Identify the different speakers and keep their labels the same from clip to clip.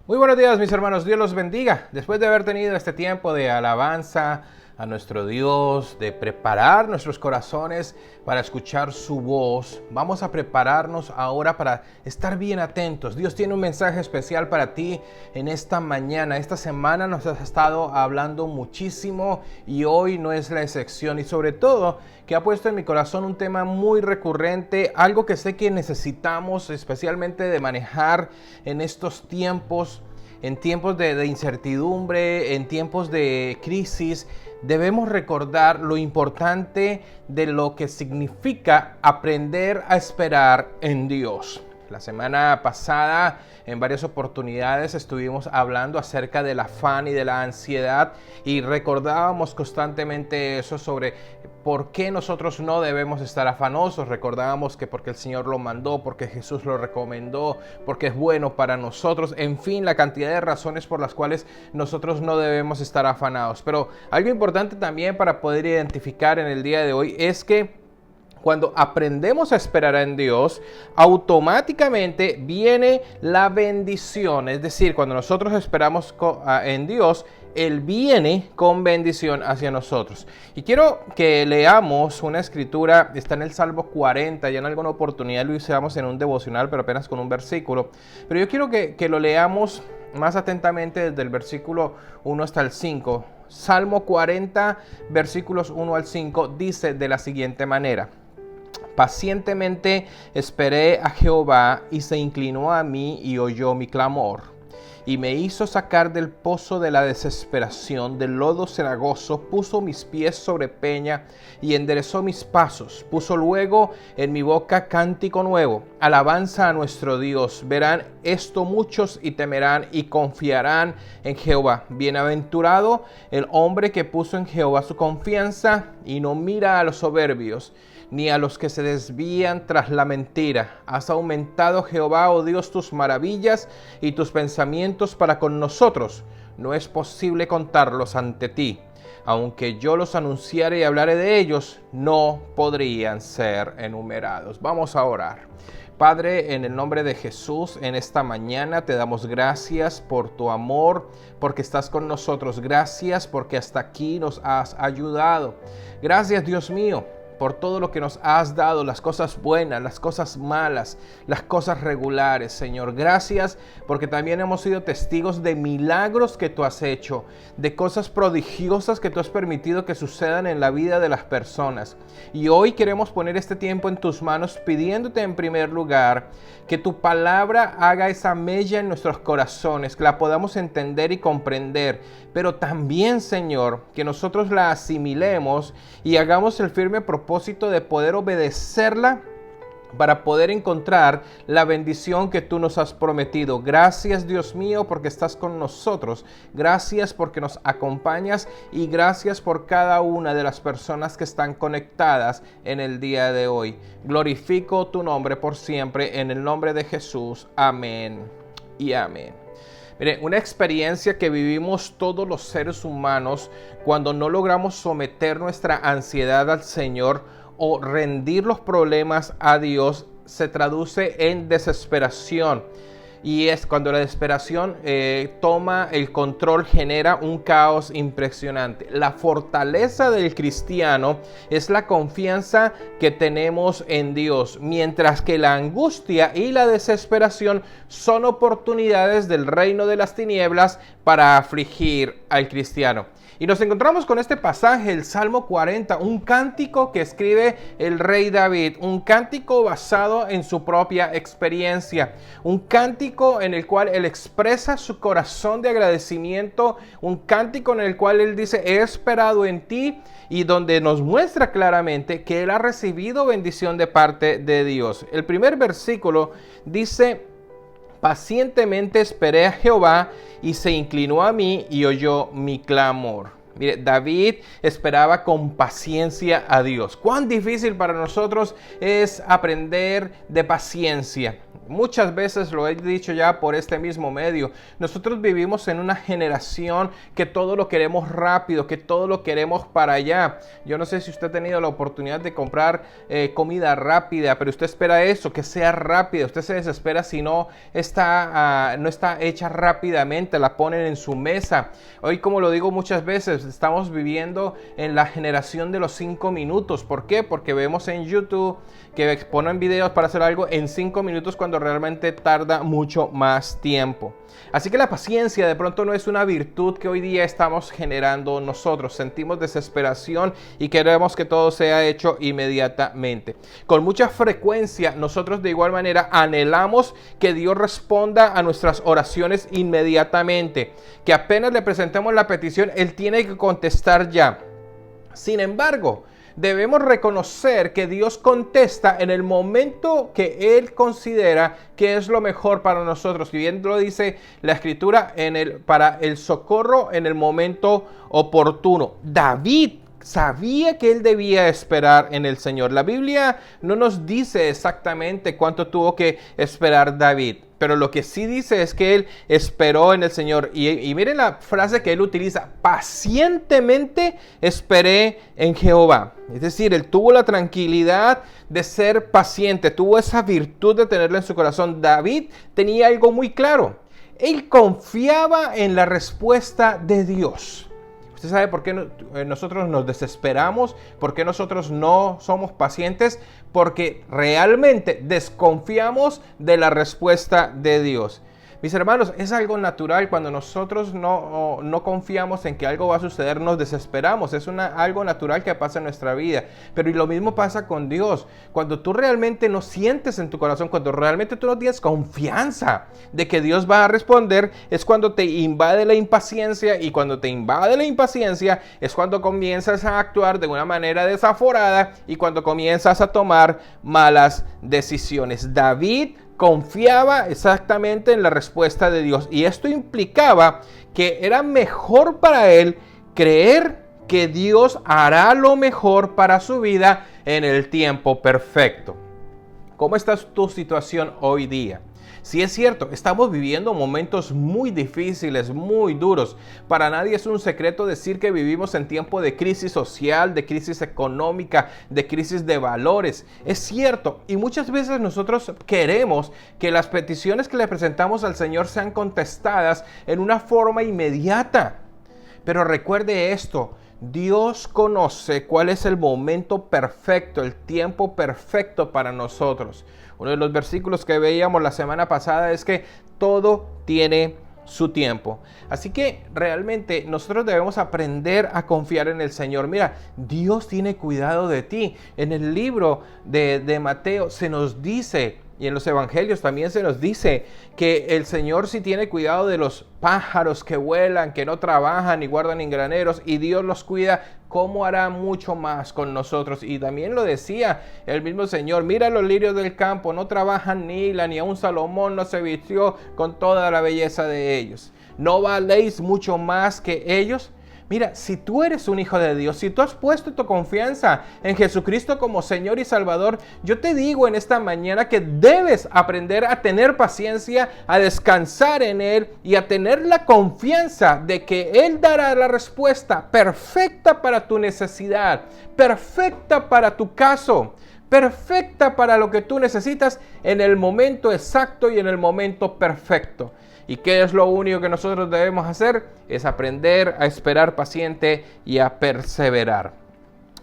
Speaker 1: Muy buenos días, mis hermanos, Dios los bendiga. Después de haber tenido este tiempo de alabanza a nuestro Dios, de preparar nuestros corazones para escuchar su voz, vamos a prepararnos ahora para estar bien atentos. Dios tiene un mensaje especial para ti en esta mañana. Esta semana nos ha estado hablando muchísimo y hoy no es la excepción. Y sobre todo, que ha puesto en mi corazón un tema muy recurrente, algo que sé que necesitamos especialmente de manejar en estos tiempos. En tiempos de incertidumbre, en tiempos de crisis, debemos recordar lo importante de lo que significa aprender a esperar en Dios. La semana pasada, en varias oportunidades, estuvimos hablando acerca del afán y de la ansiedad y recordábamos constantemente eso sobre por qué nosotros no debemos estar afanosos. Recordábamos que porque el Señor lo mandó, porque Jesús lo recomendó, porque es bueno para nosotros, en fin, la cantidad de razones por las cuales nosotros no debemos estar afanados. Pero algo importante también para poder identificar en el día de hoy es que cuando aprendemos a esperar en Dios, automáticamente viene la bendición. Es decir, cuando nosotros esperamos en Dios, Él viene con bendición hacia nosotros. Y quiero que leamos una escritura, está en el Salmo 40, ya en alguna oportunidad lo hicimos en un devocional, pero apenas con un versículo. Pero yo quiero que lo leamos más atentamente desde el versículo 1 hasta el 5. Salmo 40, versículos 1 al 5, dice de la siguiente manera: Pacientemente esperé a Jehová y se inclinó a mí y oyó mi clamor. Y me hizo sacar del pozo de la desesperación, del lodo cenagoso, puso mis pies sobre peña y enderezó mis pasos. Puso luego en mi boca cántico nuevo, alabanza a nuestro Dios. Verán esto muchos y temerán y confiarán en Jehová. Bienaventurado el hombre que puso en Jehová su confianza y no mira a los soberbios, ni a los que se desvían tras la mentira. Has aumentado, Jehová, oh Dios, tus maravillas y tus pensamientos para con nosotros. No es posible contarlos ante ti. Aunque yo los anunciare y hablare de ellos, no podrían ser enumerados. Vamos a orar. Padre, en el nombre de Jesús, en esta mañana te damos gracias por tu amor, porque estás con nosotros. Gracias porque hasta aquí nos has ayudado. Gracias, Dios mío, por todo lo que nos has dado, las cosas buenas, las cosas malas, las cosas regulares, Señor. Gracias porque también hemos sido testigos de milagros que tú has hecho, de cosas prodigiosas que tú has permitido que sucedan en la vida de las personas. Y hoy queremos poner este tiempo en tus manos, pidiéndote en primer lugar que tu palabra haga esa mella en nuestros corazones, que la podamos entender y comprender, pero también, Señor, que nosotros la asimilemos y hagamos el firme propósito de poder obedecerla para poder encontrar la bendición que tú nos has prometido. Gracias, Dios mío, porque estás con nosotros. Gracias porque nos acompañas y gracias por cada una de las personas que están conectadas en el día de hoy. Glorifico tu nombre por siempre, en el nombre de Jesús. Amén y amén. Miren, una experiencia que vivimos todos los seres humanos cuando no logramos someter nuestra ansiedad al Señor o rendir los problemas a Dios se traduce en desesperación. Y es cuando la desesperación toma el control, genera un caos impresionante. La fortaleza del cristiano es la confianza que tenemos en Dios, mientras que la angustia y la desesperación son oportunidades del reino de las tinieblas para afligir al cristiano. Y nos encontramos con este pasaje, el Salmo 40, un cántico que escribe el rey David, un cántico basado en su propia experiencia, un cántico en el cual él expresa su corazón de agradecimiento, un cántico en el cual él dice, he esperado en ti, y donde nos muestra claramente que él ha recibido bendición de parte de Dios. El primer versículo dice: pacientemente esperé a Jehová y se inclinó a mí y oyó mi clamor. Mire, David esperaba con paciencia a Dios. Cuán difícil para nosotros es aprender de paciencia. Muchas veces lo he dicho ya por este mismo medio. Nosotros vivimos en una generación que todo lo queremos rápido, que todo lo queremos para allá. Yo no sé si usted ha tenido la oportunidad de comprar comida rápida, pero usted espera eso, que sea rápida. Usted se desespera si no está hecha rápidamente, la ponen en su mesa. Hoy, como lo digo muchas veces, estamos viviendo en la generación de los 5 minutos. ¿Por qué? Porque vemos en YouTube que ponen videos para hacer algo en 5 minutos cuando realmente tarda mucho más tiempo. Así que la paciencia de pronto no es una virtud que hoy día estamos generando nosotros. Sentimos desesperación y queremos que todo sea hecho inmediatamente. Con mucha frecuencia nosotros de igual manera anhelamos que Dios responda a nuestras oraciones inmediatamente. Que apenas le presentemos la petición, Él tiene que contestar ya. Sin embargo, debemos reconocer que Dios contesta en el momento que Él considera que es lo mejor para nosotros. Y bien lo dice la Escritura, para el socorro en el momento oportuno. David sabía que él debía esperar en el Señor. La Biblia no nos dice exactamente cuánto tuvo que esperar David, pero lo que sí dice es que él esperó en el Señor. Y miren la frase que él utiliza: pacientemente esperé en Jehová. Es decir, él tuvo la tranquilidad de ser paciente, tuvo esa virtud de tenerla en su corazón. David tenía algo muy claro: él confiaba en la respuesta de Dios. ¿Usted sabe por qué nosotros nos desesperamos? ¿Por qué nosotros no somos pacientes? Porque realmente desconfiamos de la respuesta de Dios. Mis hermanos, es algo natural cuando nosotros no confiamos en que algo va a suceder, nos desesperamos. Es algo natural que pasa en nuestra vida. Pero y lo mismo pasa con Dios. Cuando tú realmente no sientes en tu corazón, cuando realmente tú no tienes confianza de que Dios va a responder, es cuando te invade la impaciencia. Y cuando te invade la impaciencia es cuando comienzas a actuar de una manera desaforada y cuando comienzas a tomar malas decisiones. David confiaba exactamente en la respuesta de Dios, y esto implicaba que era mejor para él creer que Dios hará lo mejor para su vida en el tiempo perfecto. ¿Cómo está tu situación hoy día? Sí, es cierto, estamos viviendo momentos muy difíciles, muy duros. Para nadie es un secreto decir que vivimos en tiempo de crisis social, de crisis económica, de crisis de valores. Es cierto, y muchas veces nosotros queremos que las peticiones que le presentamos al Señor sean contestadas en una forma inmediata. Pero recuerde esto: Dios conoce cuál es el momento perfecto, el tiempo perfecto para nosotros. Uno de los versículos que veíamos la semana pasada es que todo tiene su tiempo. Así que realmente nosotros debemos aprender a confiar en el Señor. Mira, Dios tiene cuidado de ti. En el libro de Mateo se nos dice, y en los evangelios también se nos dice, que el Señor sí tiene cuidado de los pájaros que vuelan, que no trabajan ni guardan en graneros, y Dios los cuida. ¿Cómo hará mucho más con nosotros? Y también lo decía el mismo Señor: mira los lirios del campo, no trabajan ni hilan, ni aun Salomón no se vistió con toda la belleza de ellos. ¿No valéis mucho más que ellos? Mira, si tú eres un hijo de Dios, si tú has puesto tu confianza en Jesucristo como Señor y Salvador, yo te digo en esta mañana que debes aprender a tener paciencia, a descansar en Él y a tener la confianza de que Él dará la respuesta perfecta para tu necesidad, perfecta para tu caso, perfecta para lo que tú necesitas en el momento exacto y en el momento perfecto. ¿Y qué es lo único que nosotros debemos hacer? Es aprender a esperar paciente y a perseverar.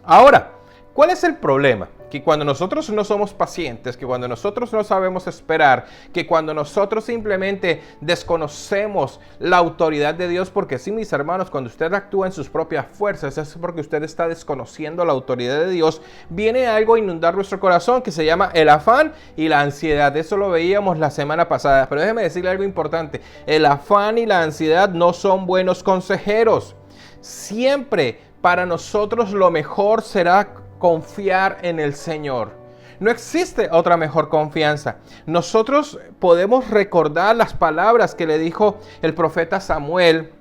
Speaker 1: Ahora, ¿cuál es el problema? Que cuando nosotros no somos pacientes, que cuando nosotros no sabemos esperar, que cuando nosotros simplemente desconocemos la autoridad de Dios, porque sí, mis hermanos, cuando usted actúa en sus propias fuerzas, es porque usted está desconociendo la autoridad de Dios, viene algo a inundar nuestro corazón que se llama el afán y la ansiedad. Eso lo veíamos la semana pasada, pero déjeme decirle algo importante: el afán y la ansiedad no son buenos consejeros. Siempre para nosotros lo mejor será confiar en el Señor. No existe otra mejor confianza. Nosotros podemos recordar las palabras que le dijo el profeta Samuel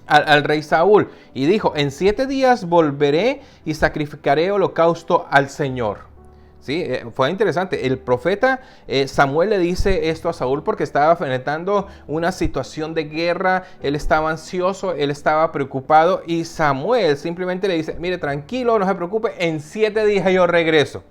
Speaker 1: al rey Saúl y dijo, en 7 días volveré y sacrificaré holocausto al Señor. Sí, fue interesante. El profeta Samuel le dice esto a Saúl porque estaba enfrentando una situación de guerra. Él estaba ansioso, él estaba preocupado y Samuel simplemente le dice, mire, tranquilo, no se preocupe, en 7 días yo regreso.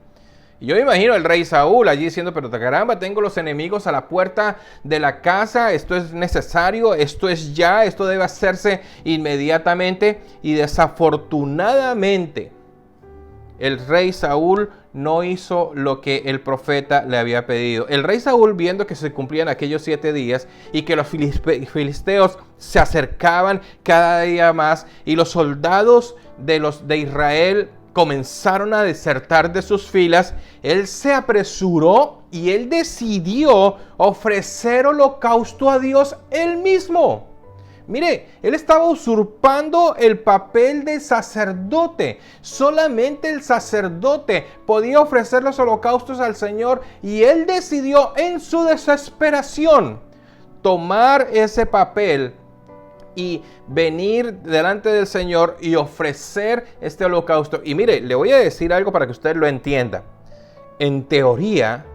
Speaker 1: Y yo me imagino al rey Saúl allí diciendo, pero caramba, tengo los enemigos a la puerta de la casa, esto es necesario, esto es ya, esto debe hacerse inmediatamente. Y desafortunadamente, el rey Saúl no hizo lo que el profeta le había pedido. El rey Saúl, viendo que se cumplían aquellos 7 días y que los filisteos se acercaban cada día más y los soldados de Israel comenzaron a desertar de sus filas, él se apresuró y él decidió ofrecer holocausto a Dios él mismo. Mire, él estaba usurpando el papel de sacerdote. Solamente el sacerdote podía ofrecer los holocaustos al Señor y él decidió en su desesperación tomar ese papel y venir delante del Señor y ofrecer este holocausto. Y mire, le voy a decir algo para que usted lo entienda. En teoría,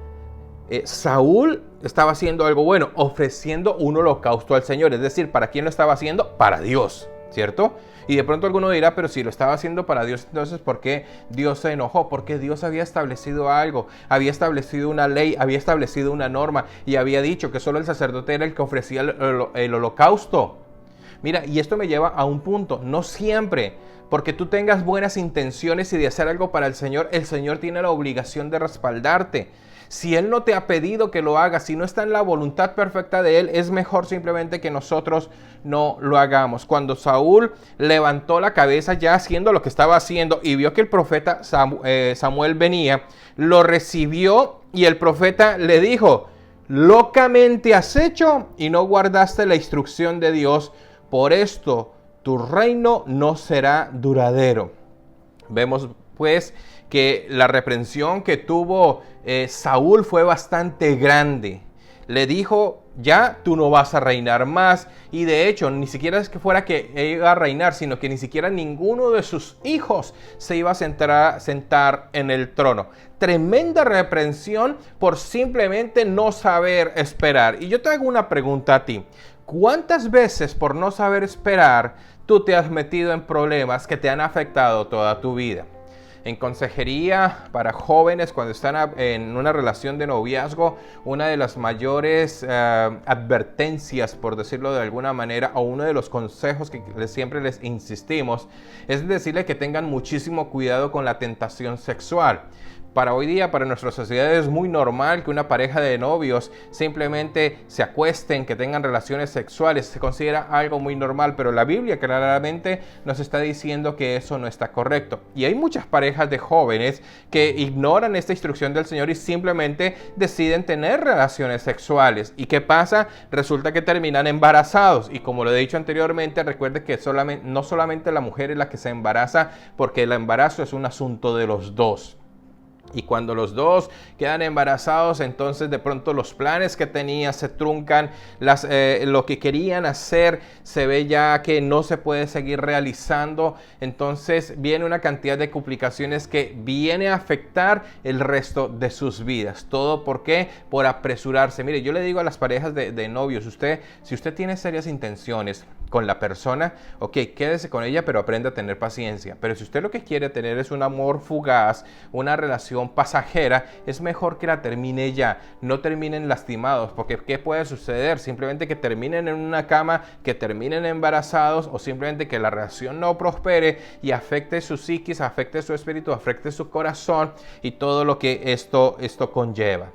Speaker 1: Saúl estaba haciendo algo bueno, ofreciendo un holocausto al Señor. Es decir, ¿para quién lo estaba haciendo? Para Dios, ¿cierto? Y de pronto alguno dirá, pero si lo estaba haciendo para Dios, entonces ¿por qué Dios se enojó? Porque Dios había establecido algo, había establecido una ley, había establecido una norma y había dicho que solo el sacerdote era el que ofrecía el holocausto. Mira, y esto me lleva a un punto, no siempre porque tú tengas buenas intenciones y de hacer algo para el Señor tiene la obligación de respaldarte. Si Él no te ha pedido que lo hagas, si no está en la voluntad perfecta de Él, es mejor simplemente que nosotros no lo hagamos. Cuando Saúl levantó la cabeza ya haciendo lo que estaba haciendo y vio que el profeta Samuel venía, lo recibió y el profeta le dijo, locamente has hecho y no guardaste la instrucción de Dios, por esto tu reino no será duradero. Vemos pues que la reprensión que tuvo Saúl fue bastante grande. Le dijo, ya tú no vas a reinar más. Y de hecho, ni siquiera es que fuera que iba a reinar, sino que ni siquiera ninguno de sus hijos se iba a sentar en el trono. Tremenda reprensión por simplemente no saber esperar. Y yo te hago una pregunta a ti. ¿Cuántas veces por no saber esperar tú te has metido en problemas que te han afectado toda tu vida? En consejería para jóvenes cuando están en una relación de noviazgo, una de las mayores advertencias, por decirlo de alguna manera, o uno de los consejos que siempre les insistimos, es decirles que tengan muchísimo cuidado con la tentación sexual. Para hoy día, para nuestra sociedad es muy normal que una pareja de novios simplemente se acuesten, que tengan relaciones sexuales. Se considera algo muy normal, pero la Biblia claramente nos está diciendo que eso no está correcto. Y hay muchas parejas de jóvenes que ignoran esta instrucción del Señor y simplemente deciden tener relaciones sexuales. ¿Y qué pasa? Resulta que terminan embarazados. Y como lo he dicho anteriormente, recuerde que no solamente la mujer es la que se embaraza, porque el embarazo es un asunto de los dos. Y cuando los dos quedan embarazados, entonces de pronto los planes que tenían se truncan, lo que querían hacer se ve ya que no se puede seguir realizando. Entonces viene una cantidad de complicaciones que viene a afectar el resto de sus vidas. ¿Todo por qué? Por apresurarse. Mire, yo le digo a las parejas de novios, si usted tiene serias intenciones con la persona, ok, quédese con ella, pero aprenda a tener paciencia. Pero si usted lo que quiere tener es un amor fugaz, una relación pasajera, es mejor que la termine ya. No terminen lastimados, porque ¿qué puede suceder? Simplemente que terminen en una cama, que terminen embarazados o simplemente que la relación no prospere y afecte su psiquis, afecte su espíritu, afecte su corazón y todo lo que esto conlleva.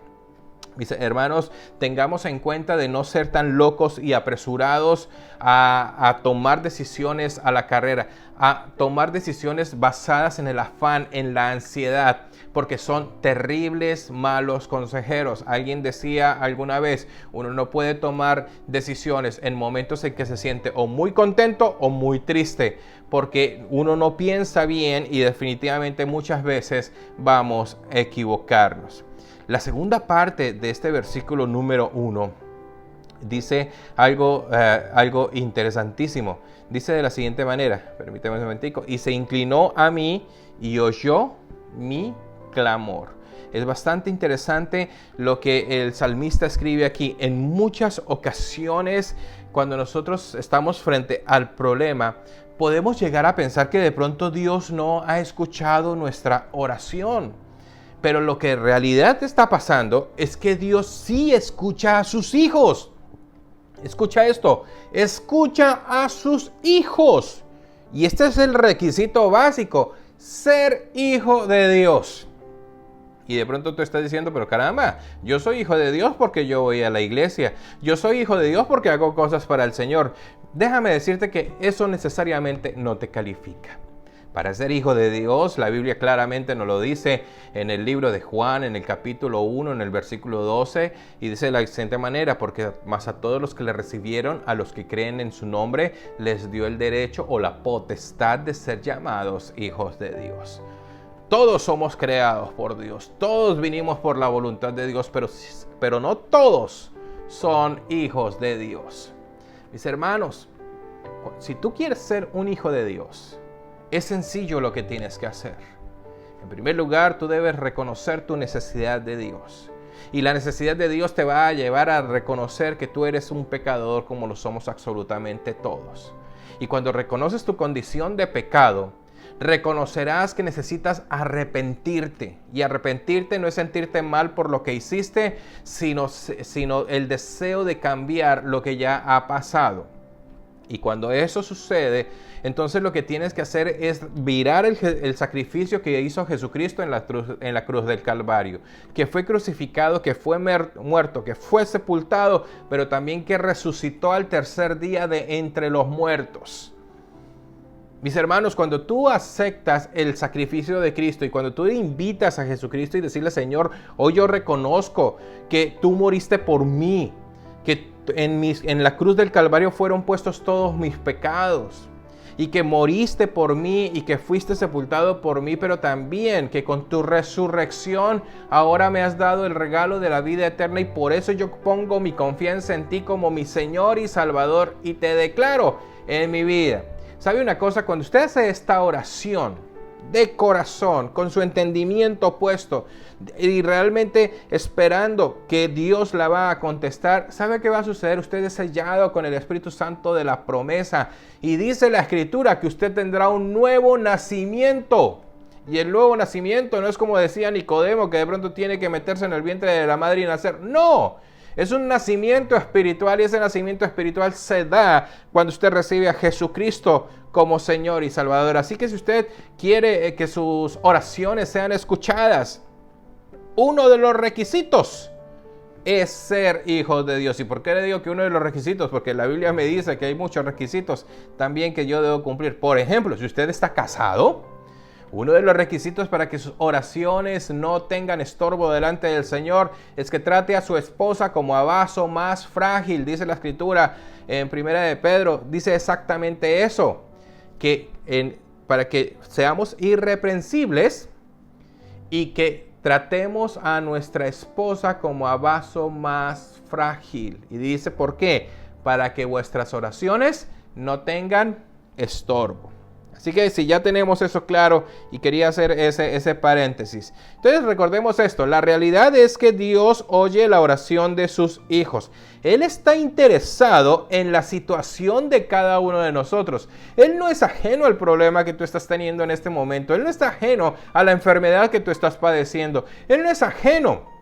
Speaker 1: Mis hermanos, tengamos en cuenta de no ser tan locos y apresurados a tomar decisiones a la carrera, a tomar decisiones basadas en el afán, en la ansiedad, porque son terribles, malos consejeros. Alguien decía alguna vez, uno no puede tomar decisiones en momentos en que se siente o muy contento o muy triste, porque uno no piensa bien y definitivamente muchas veces vamos a equivocarnos. La segunda parte de este versículo número 1 dice algo interesantísimo. Dice de la siguiente manera, permítame un momentico, y se inclinó a mí y oyó mi clamor. Es bastante interesante lo que el salmista escribe aquí. En muchas ocasiones, cuando nosotros estamos frente al problema, podemos llegar a pensar que de pronto Dios no ha escuchado nuestra oración. Pero lo que en realidad está pasando es que Dios sí escucha a sus hijos. Escucha esto, escucha a sus hijos. Y este es el requisito básico, ser hijo de Dios. Y de pronto tú estás diciendo, pero caramba, yo soy hijo de Dios porque yo voy a la iglesia. Yo soy hijo de Dios porque hago cosas para el Señor. Déjame decirte que eso necesariamente no te califica. Para ser hijo de Dios, la Biblia claramente nos lo dice en el libro de Juan, en el capítulo 1, en el versículo 12, y dice de la siguiente manera, porque más a todos los que le recibieron, a los que creen en su nombre, les dio el derecho o la potestad de ser llamados hijos de Dios. Todos somos creados por Dios, todos vinimos por la voluntad de Dios, pero no todos son hijos de Dios. Mis hermanos, si tú quieres ser un hijo de Dios, es sencillo lo que tienes que hacer. En primer lugar, tú debes reconocer tu necesidad de Dios. Y la necesidad de Dios te va a llevar a reconocer que tú eres un pecador como lo somos absolutamente todos. Y cuando reconoces tu condición de pecado, reconocerás que necesitas arrepentirte. Y arrepentirte no es sentirte mal por lo que hiciste, sino el deseo de cambiar lo que ya ha pasado. Y cuando eso sucede, entonces lo que tienes que hacer es virar el sacrificio que hizo Jesucristo en la cruz del Calvario, que fue crucificado, que fue muerto, que fue sepultado, pero también que resucitó al tercer día de entre los muertos. Mis hermanos, cuando tú aceptas el sacrificio de Cristo y cuando tú invitas a Jesucristo y decirle, Señor, hoy yo reconozco que tú moriste por mí, que en la cruz del Calvario fueron puestos todos mis pecados y que moriste por mí y que fuiste sepultado por mí, pero también que con tu resurrección ahora me has dado el regalo de la vida eterna y por eso yo pongo mi confianza en ti como mi Señor y Salvador y te declaro en mi vida. ¿Sabe una cosa? Cuando usted hace esta oración de corazón, con su entendimiento puesto y realmente esperando que Dios la va a contestar, ¿sabe qué va a suceder? Usted es sellado con el Espíritu Santo de la promesa y dice la Escritura que usted tendrá un nuevo nacimiento. Y el nuevo nacimiento no es como decía Nicodemo, que de pronto tiene que meterse en el vientre de la madre y nacer. ¡No! Es un nacimiento espiritual y ese nacimiento espiritual se da cuando usted recibe a Jesucristo como Señor y Salvador. Así que si usted quiere que sus oraciones sean escuchadas, uno de los requisitos es ser hijo de Dios. ¿Y por qué le digo que uno de los requisitos? Porque la Biblia me dice que hay muchos requisitos también que yo debo cumplir. Por ejemplo, si usted está casado, uno de los requisitos para que sus oraciones no tengan estorbo delante del Señor es que trate a su esposa como a vaso más frágil. Dice la Escritura en 1 de Pedro, dice exactamente eso, para que seamos irreprensibles y que tratemos a nuestra esposa como a vaso más frágil. Y dice, ¿por qué? Para que vuestras oraciones no tengan estorbo. Así que si ya tenemos eso claro y quería hacer ese paréntesis. Entonces recordemos esto, la realidad es que Dios oye la oración de sus hijos. Él está interesado en la situación de cada uno de nosotros. Él no es ajeno al problema que tú estás teniendo en este momento. Él no está ajeno a la enfermedad que tú estás padeciendo. Él no es ajeno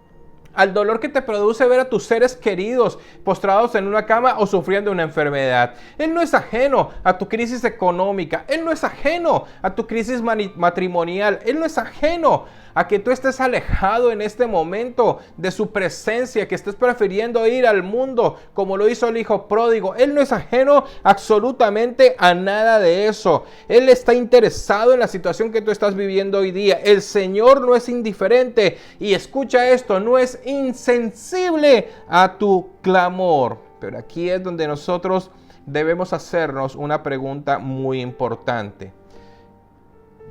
Speaker 1: al dolor que te produce ver a tus seres queridos postrados en una cama o sufriendo una enfermedad. Él no es ajeno a tu crisis económica. Él no es ajeno a tu crisis matrimonial. Él no es ajeno a que tú estés alejado en este momento de su presencia, que estés prefiriendo ir al mundo como lo hizo el hijo pródigo. Él no es ajeno absolutamente a nada de eso. Él está interesado en la situación que tú estás viviendo hoy día. El Señor no es indiferente y escucha esto, no es insensible a tu clamor. Pero aquí es donde nosotros debemos hacernos una pregunta muy importante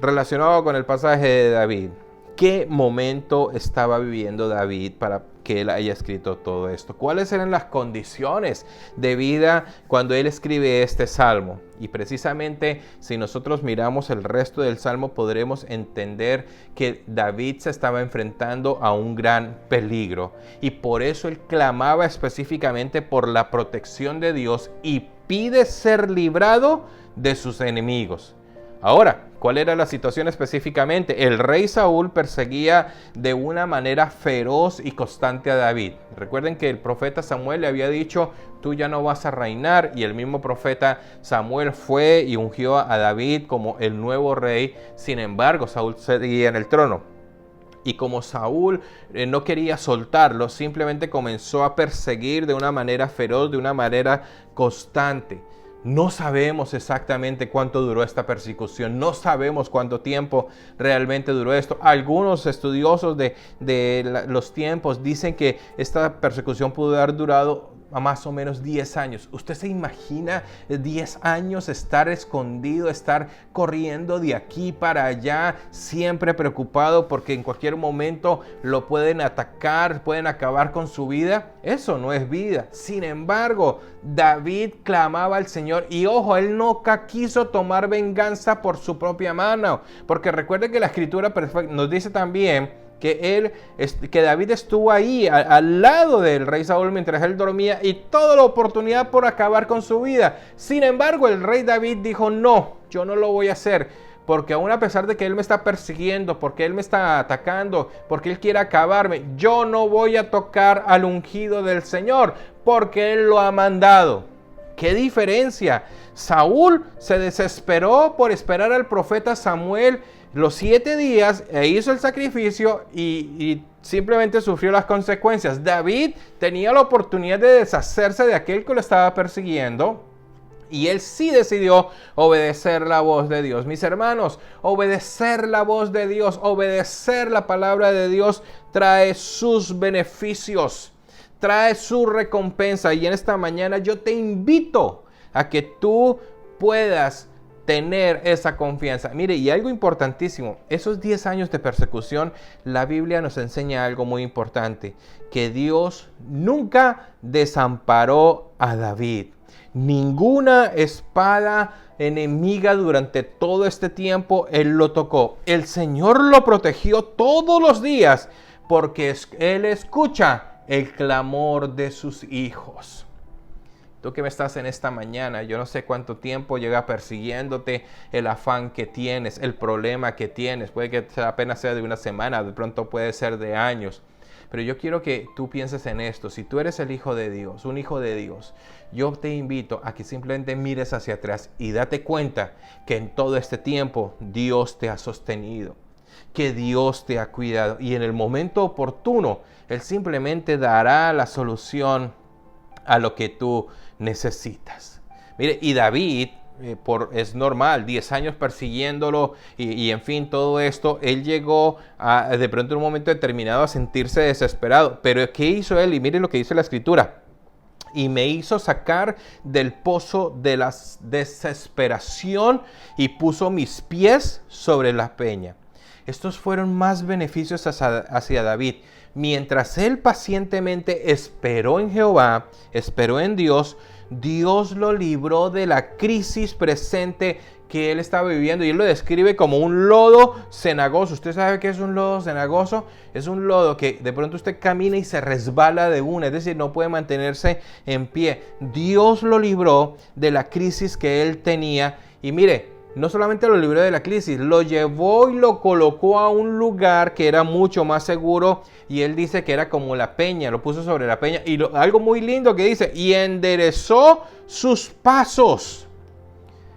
Speaker 1: relacionada con el pasaje de David. ¿Qué momento estaba viviendo David para que él haya escrito todo esto? ¿Cuáles eran las condiciones de vida cuando él escribe este salmo? Y precisamente si nosotros miramos el resto del salmo podremos entender que David se estaba enfrentando a un gran peligro y por eso él clamaba específicamente por la protección de Dios y pide ser librado de sus enemigos. Ahora, ¿cuál era la situación específicamente? El rey Saúl perseguía de una manera feroz y constante a David. Recuerden que el profeta Samuel le había dicho, tú ya no vas a reinar, y el mismo profeta Samuel fue y ungió a David como el nuevo rey. Sin embargo, Saúl seguía en el trono. Y como Saúl no quería soltarlo, simplemente comenzó a perseguir de una manera feroz, de una manera constante. No sabemos exactamente cuánto duró esta persecución, no sabemos cuánto tiempo realmente duró esto. Algunos estudiosos de los tiempos dicen que esta persecución pudo haber durado a más o menos 10 años. ¿Usted se imagina 10 años estar escondido, estar corriendo de aquí para allá, siempre preocupado porque en cualquier momento lo pueden atacar, pueden acabar con su vida? Eso no es vida. Sin embargo, David clamaba al Señor y ojo, él nunca quiso tomar venganza por su propia mano, porque recuerde que la Escritura nos dice también que David estuvo ahí al lado del rey Saúl mientras él dormía y toda la oportunidad por acabar con su vida. Sin embargo, el rey David dijo, no, yo no lo voy a hacer, porque aún a pesar de que él me está persiguiendo, porque él me está atacando, porque él quiere acabarme, yo no voy a tocar al ungido del Señor, porque él lo ha mandado. ¡Qué diferencia! Saúl se desesperó por esperar al profeta Samuel los 7 días e hizo el sacrificio y simplemente sufrió las consecuencias. David tenía la oportunidad de deshacerse de aquel que lo estaba persiguiendo y él sí decidió obedecer la voz de Dios. Mis hermanos, obedecer la voz de Dios, obedecer la palabra de Dios trae sus beneficios, trae su recompensa. Y en esta mañana yo te invito a que tú puedas tener esa confianza. Mire, y algo importantísimo, esos 10 años de persecución, la Biblia nos enseña algo muy importante, que Dios nunca desamparó a David. Ninguna espada enemiga durante todo este tiempo él lo tocó. El Señor lo protegió todos los días porque él escucha el clamor de sus hijos. Tú que me estás en esta mañana, yo no sé cuánto tiempo llega persiguiéndote el afán que tienes, el problema que tienes. Puede que apenas sea de una semana, de pronto puede ser de años. Pero yo quiero que tú pienses en esto. Si tú eres el hijo de Dios, un hijo de Dios, yo te invito a que simplemente mires hacia atrás y date cuenta que en todo este tiempo Dios te ha sostenido, que Dios te ha cuidado. Y en el momento oportuno, Él simplemente dará la solución a lo que tú necesitas. Mire, y David, es normal, 10 años persiguiéndolo y en fin, todo esto, él llegó de pronto en un momento determinado a sentirse desesperado. Pero ¿qué hizo él? Y mire lo que dice la Escritura. Y me hizo sacar del pozo de la desesperación y puso mis pies sobre la peña. Estos fueron más beneficios hacia David. Mientras él pacientemente esperó en Jehová, esperó en Dios, Dios lo libró de la crisis presente que él estaba viviendo. Y él lo describe como un lodo cenagoso. ¿Usted sabe qué es un lodo cenagoso? Es un lodo que de pronto usted camina y se resbala de una, es decir, no puede mantenerse en pie. Dios lo libró de la crisis que él tenía. Y mire, no solamente lo libró de la crisis, lo llevó y lo colocó a un lugar que era mucho más seguro. Y él dice que era como la peña, lo puso sobre la peña. Y algo muy lindo que dice, y enderezó sus pasos.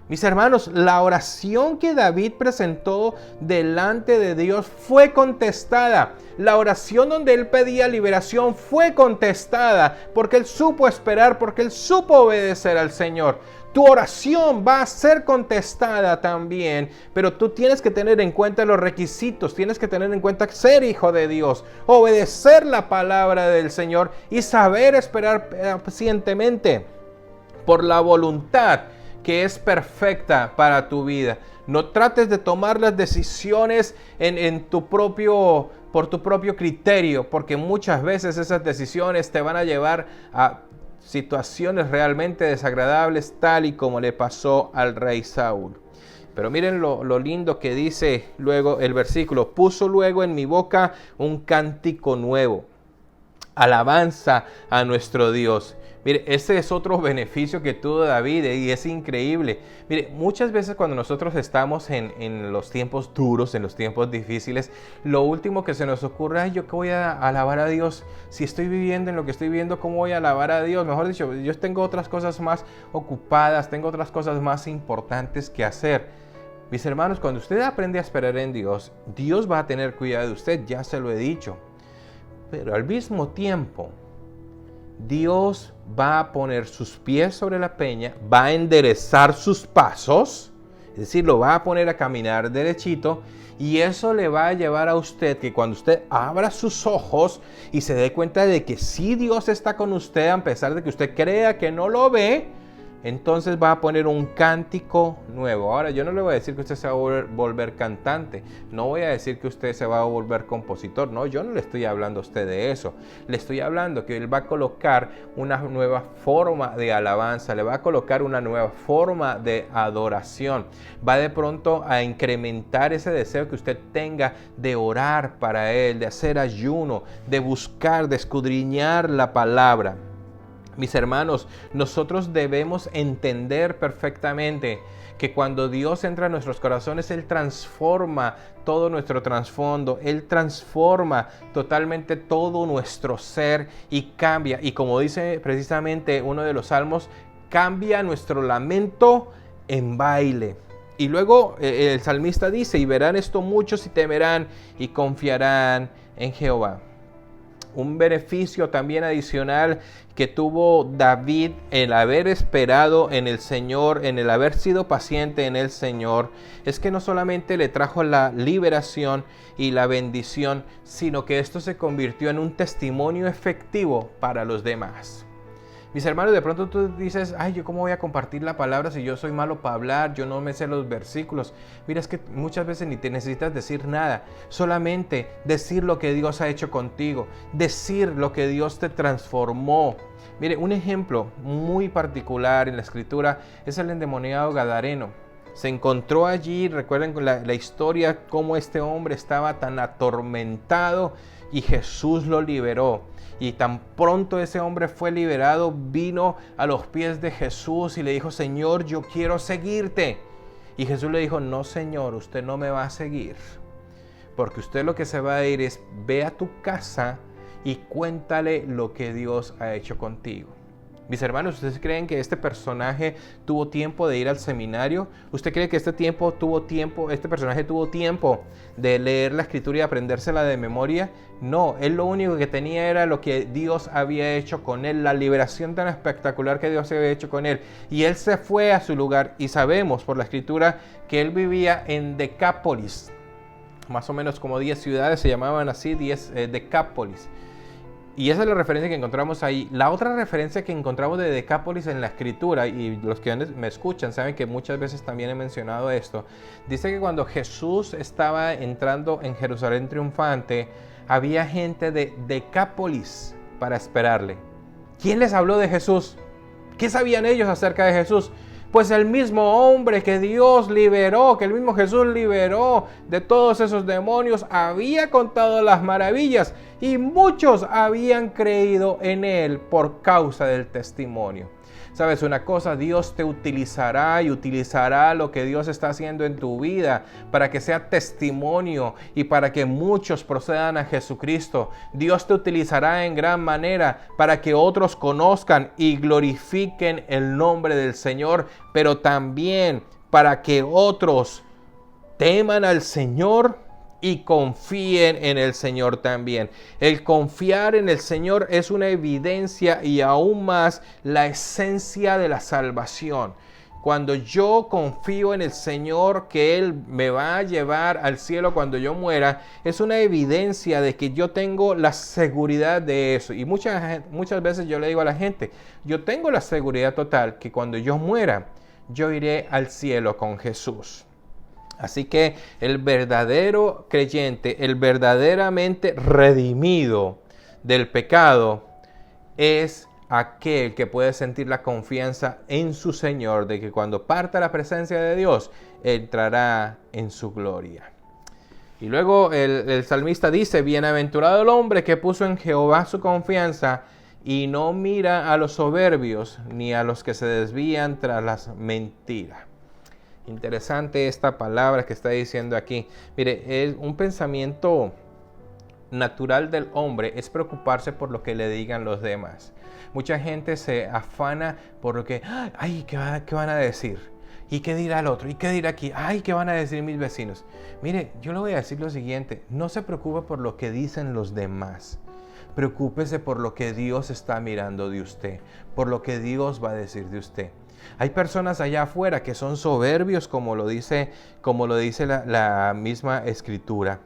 Speaker 1: Mis hermanos, la oración que David presentó delante de Dios fue contestada. La oración donde él pedía liberación fue contestada porque él supo esperar, porque él supo obedecer al Señor. Tu oración va a ser contestada también, pero tú tienes que tener en cuenta los requisitos, tienes que tener en cuenta ser hijo de Dios, obedecer la palabra del Señor y saber esperar pacientemente por la voluntad que es perfecta para tu vida. No trates de tomar las decisiones por tu propio criterio, porque muchas veces esas decisiones te van a llevar a situaciones realmente desagradables, tal y como le pasó al rey Saúl. Pero miren lo lindo que dice luego el versículo. Puso luego en mi boca un cántico nuevo, alabanza a nuestro Dios. Mire, ese es otro beneficio que tuvo David y es increíble. Mire, muchas veces cuando nosotros estamos en los tiempos duros, en los tiempos difíciles, lo último que se nos ocurre es: ¿yo qué voy a alabar a Dios? Si estoy viviendo en lo que estoy viviendo, ¿cómo voy a alabar a Dios? Mejor dicho, yo tengo otras cosas más ocupadas, tengo otras cosas más importantes que hacer. Mis hermanos, cuando usted aprende a esperar en Dios, Dios va a tener cuidado de usted, ya se lo he dicho. Pero al mismo tiempo, Dios va a poner sus pies sobre la peña, va a enderezar sus pasos, es decir, lo va a poner a caminar derechito, y eso le va a llevar a usted que cuando usted abra sus ojos y se dé cuenta de que sí Dios está con usted, a pesar de que usted crea que no lo ve, entonces va a poner un cántico nuevo. Ahora, yo no le voy a decir que usted se va a volver cantante, no voy a decir que usted se va a volver compositor, no, yo no le estoy hablando a usted de eso. Le estoy hablando que Él va a colocar una nueva forma de alabanza, le va a colocar una nueva forma de adoración. Va de pronto a incrementar ese deseo que usted tenga de orar para Él, de hacer ayuno, de buscar, de escudriñar la palabra. Mis hermanos, nosotros debemos entender perfectamente que cuando Dios entra en nuestros corazones, Él transforma todo nuestro trasfondo, Él transforma totalmente todo nuestro ser y cambia. Y como dice precisamente uno de los salmos, cambia nuestro lamento en baile. Y luego el salmista dice: y verán esto muchos y temerán y confiarán en Jehová. Un beneficio también adicional que tuvo David, el haber esperado en el Señor, en el haber sido paciente en el Señor, es que no solamente le trajo la liberación y la bendición, sino que esto se convirtió en un testimonio efectivo para los demás. Mis hermanos, de pronto tú dices: ay, ¿yo cómo voy a compartir la palabra si yo soy malo para hablar? Yo no me sé los versículos. Mira, es que muchas veces ni te necesitas decir nada. Solamente decir lo que Dios ha hecho contigo. Decir lo que Dios te transformó. Mire, un ejemplo muy particular en la Escritura es el endemoniado Gadareno. Se encontró allí, recuerden la historia, cómo este hombre estaba tan atormentado y Jesús lo liberó. Y tan pronto ese hombre fue liberado, vino a los pies de Jesús y le dijo: Señor, yo quiero seguirte. Y Jesús le dijo: no, Señor, usted no me va a seguir, porque usted lo que se va a ir es: ve a tu casa y cuéntale lo que Dios ha hecho contigo. Mis hermanos, ¿ustedes creen que este personaje tuvo tiempo de ir al seminario? ¿Usted cree que este personaje tuvo tiempo de leer la Escritura y aprendérsela de memoria? No, él lo único que tenía era lo que Dios había hecho con él, la liberación tan espectacular que Dios había hecho con él. Y él se fue a su lugar y sabemos por la Escritura que él vivía en Decápolis. Más o menos como 10 ciudades se llamaban así, 10 Decápolis. Y esa es la referencia que encontramos ahí. La otra referencia que encontramos de Decápolis en la Escritura, y los que me escuchan saben que muchas veces también he mencionado esto, dice que cuando Jesús estaba entrando en Jerusalén triunfante, había gente de Decápolis para esperarle. ¿Quién les habló de Jesús? ¿Qué sabían ellos acerca de Jesús? Pues el mismo hombre que Dios liberó, que el mismo Jesús liberó de todos esos demonios, había contado las maravillas y muchos habían creído en él por causa del testimonio. ¿Sabes una cosa? Dios te utilizará y utilizará lo que Dios está haciendo en tu vida para que sea testimonio y para que muchos procedan a Jesucristo. Dios te utilizará en gran manera para que otros conozcan y glorifiquen el nombre del Señor, pero también para que otros teman al Señor y confíen en el Señor también. El confiar en el Señor es una evidencia y aún más la esencia de la salvación. Cuando yo confío en el Señor que Él me va a llevar al cielo cuando yo muera, es una evidencia de que yo tengo la seguridad de eso. Y muchas veces yo le digo a la gente: yo tengo la seguridad total que cuando yo muera, yo iré al cielo con Jesús. Así que el verdadero creyente, el verdaderamente redimido del pecado, es aquel que puede sentir la confianza en su Señor de que cuando parta la presencia de Dios, entrará en su gloria. Y luego el salmista dice, bienaventurado el hombre que puso en Jehová su confianza y no mira a los soberbios ni a los que se desvían tras las mentiras. Interesante esta palabra que está diciendo aquí. Mire, es un pensamiento natural del hombre es preocuparse por lo que le digan los demás. Mucha gente se afana por lo que, ay, ¿qué van a decir? ¿Y qué dirá el otro? ¿Y qué dirá aquí? Ay, ¿qué van a decir mis vecinos? Mire, yo le voy a decir lo siguiente, no se preocupe por lo que dicen los demás. Preocúpese por lo que Dios está mirando de usted, por lo que Dios va a decir de usted. Hay personas allá afuera que son soberbios, como lo dice la misma Escritura.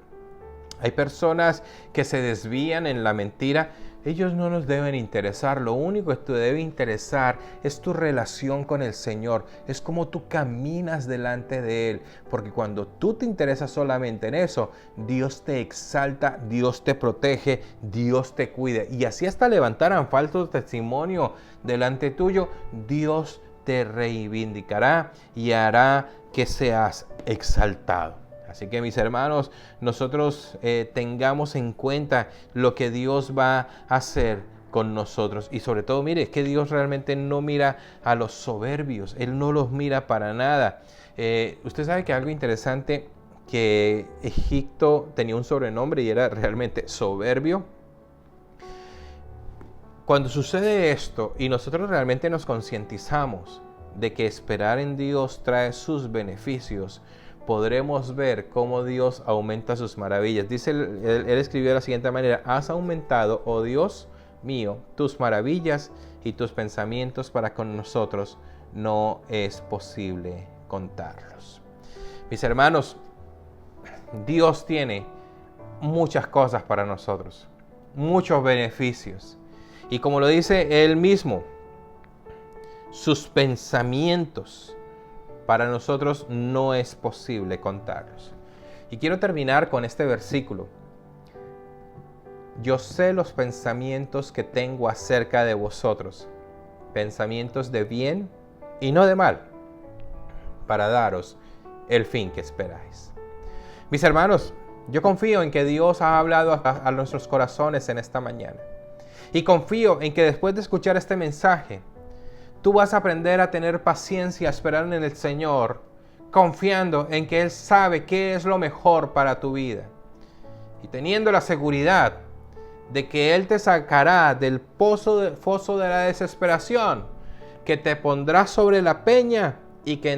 Speaker 1: Hay personas que se desvían en la mentira. Ellos no nos deben interesar. Lo único que te debe interesar es tu relación con el Señor. Es cómo tú caminas delante de Él. Porque cuando tú te interesas solamente en eso, Dios te exalta, Dios te protege, Dios te cuida. Y así hasta levantaran falso testimonio delante tuyo, Dios te reivindicará y hará que seas exaltado. Así que mis hermanos, nosotros tengamos en cuenta lo que Dios va a hacer con nosotros. Y sobre todo, mire, es que Dios realmente no mira a los soberbios. Él no los mira para nada. Usted sabe que algo interesante, que Egipto tenía un sobrenombre y era realmente soberbio. Cuando sucede esto y nosotros realmente nos concientizamos de que esperar en Dios trae sus beneficios, podremos ver cómo Dios aumenta sus maravillas. Dice, él escribió de la siguiente manera, has aumentado, oh Dios mío, tus maravillas y tus pensamientos para con nosotros no es posible contarlos. Mis hermanos, Dios tiene muchas cosas para nosotros, muchos beneficios. Y como lo dice Él mismo, sus pensamientos para nosotros no es posible contarlos. Y quiero terminar con este versículo. Yo sé los pensamientos que tengo acerca de vosotros, pensamientos de bien y no de mal, para daros el fin que esperáis. Mis hermanos, yo confío en que Dios ha hablado a nuestros corazones en esta mañana. Y confío en que después de escuchar este mensaje, tú vas a aprender a tener paciencia, a esperar en el Señor, confiando en que Él sabe qué es lo mejor para tu vida. Y teniendo la seguridad de que Él te sacará del foso de la desesperación, que te pondrá sobre la peña y que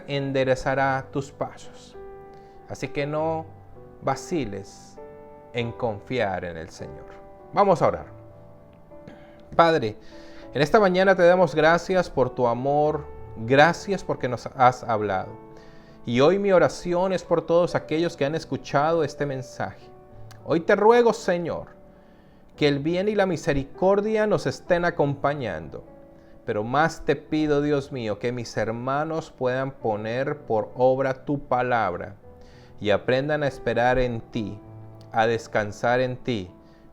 Speaker 1: enderezará tus pasos. Así que no vaciles en confiar en el Señor. Vamos a orar. Padre, en esta mañana te damos gracias por tu amor, gracias porque nos has hablado. Y hoy mi oración es por todos aquellos que han escuchado este mensaje. Hoy te ruego, Señor, que el bien y la misericordia nos estén acompañando. Pero más te pido, Dios mío, que mis hermanos puedan poner por obra tu palabra y aprendan a esperar en ti, a descansar en ti,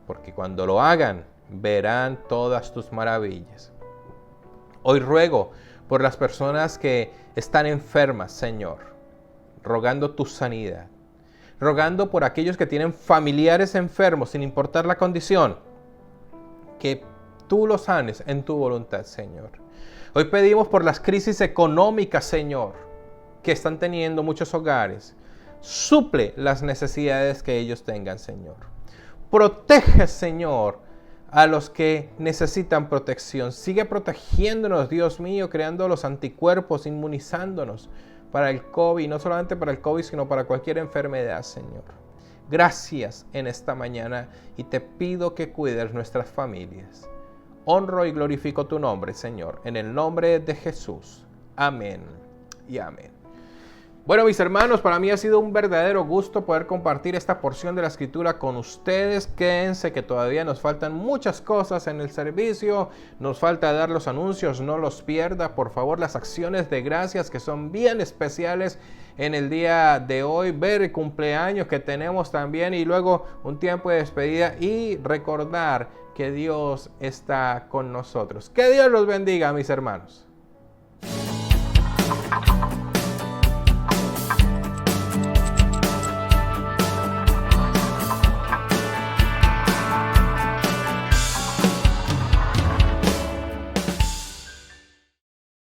Speaker 1: porque cuando lo hagan, verán todas tus maravillas. Hoy ruego por las personas que están enfermas, Señor, rogando tu sanidad, rogando por aquellos que tienen familiares enfermos, sin importar la condición, que tú los sanes en tu voluntad, Señor. Hoy pedimos por las crisis económicas, Señor, que están teniendo muchos hogares. Suple las necesidades que ellos tengan, Señor. Protege, Señor, a los que necesitan protección. Sigue protegiéndonos, Dios mío, creando los anticuerpos, inmunizándonos para el COVID, no solamente para el COVID, sino para cualquier enfermedad, Señor. Gracias en esta mañana y te pido que cuides nuestras familias. Honro y glorifico tu nombre, Señor, en el nombre de Jesús. Amén y amén. Bueno, mis hermanos, para mí ha sido un verdadero gusto poder compartir esta porción de la Escritura con ustedes. Quédense que todavía nos faltan muchas cosas en el servicio. Nos falta dar los anuncios, no los pierda. Por favor, las acciones de gracias que son bien especiales en el día de hoy. Ver el cumpleaños que tenemos también y luego un tiempo de despedida y recordar que Dios está con nosotros. Que Dios los bendiga, mis hermanos.